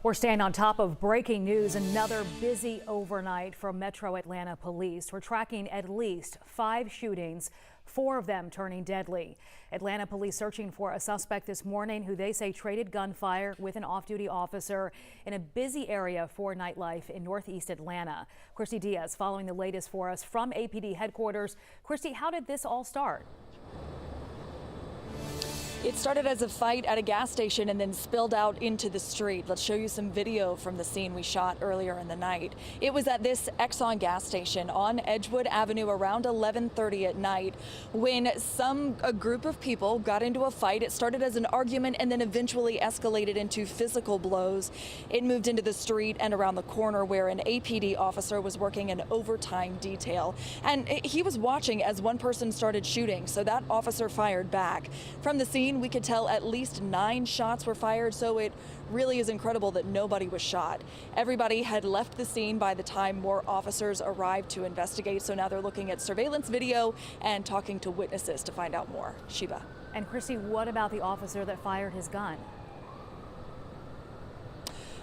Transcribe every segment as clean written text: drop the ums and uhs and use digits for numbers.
We're staying on top of breaking news. Another busy overnight for Metro Atlanta police. We're tracking at least 5 shootings, 4 of them turning deadly. Atlanta police searching for a suspect this morning who they say traded gunfire with an off-duty officer in a busy area for nightlife in Northeast Atlanta. Christy Diaz following the latest for us from APD headquarters. Christy, how did this all start? It started as a fight at a gas station and then spilled out into the street. Let's show you some video from the scene we shot earlier in the night. It was at this Exxon gas station on Edgewood Avenue around 11:30 at night when a group of people got into a fight. It started as an argument and then eventually escalated into physical blows. It moved into the street and around the corner where an APD officer was working an overtime detail. And he was watching as one person started shooting, so that officer fired back. From the scene, we could tell at least 9 shots were fired, so it really is incredible that nobody was shot. Everybody had left the scene by the time more officers arrived to investigate, so now they're looking at surveillance video and talking to witnesses to find out more. Sheba. And Christy, what about the officer that fired his gun?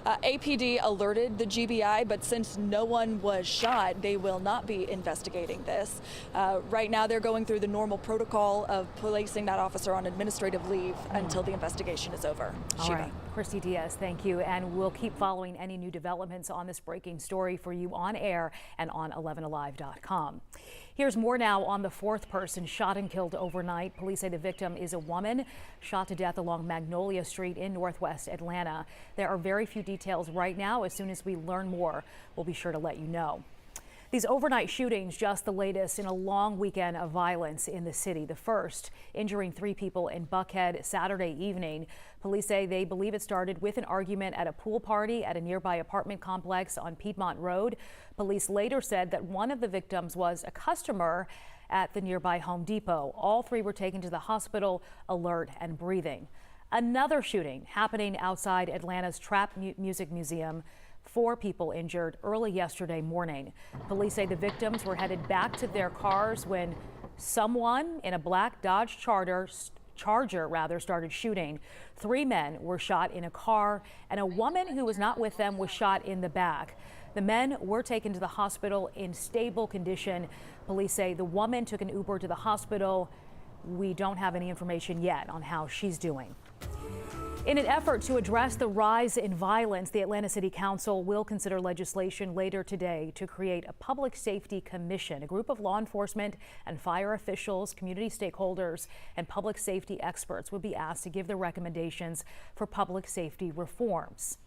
APD alerted the GBI, but since no one was shot, they will not be investigating this. Right now, they're going through the normal protocol of placing that officer on administrative leave until the investigation is over. All right. Christy Diaz, thank you. And we'll keep following any new developments on this breaking story for you on air and on 11alive.com. Here's more now on the 4th person shot and killed overnight. Police say the victim is a woman shot to death along Magnolia Street in Northwest Atlanta. There are very few details right now. As soon as we learn more, we'll be sure to let you know. These overnight shootings, just the latest in a long weekend of violence in the city. The first injuring 3 people in Buckhead Saturday evening. Police say they believe it started with an argument at a pool party at a nearby apartment complex on Piedmont Road. Police later said that one of the victims was a customer at the nearby Home Depot. All 3 were taken to the hospital, alert and breathing. Another shooting happening outside Atlanta's Trap Music Museum. 4 people injured early yesterday morning. Police say the victims were headed back to their cars when someone in a black Dodge Charger started shooting. 3 men were shot in a car and a woman who was not with them was shot in the back. The men were taken to the hospital in stable condition. Police say the woman took an Uber to the hospital. We don't have any information yet on how she's doing. In an effort to address the rise in violence, the Atlanta City Council will consider legislation later today to create a public safety commission. A group of law enforcement and fire officials, community stakeholders, and public safety experts would be asked to give their recommendations for public safety reforms.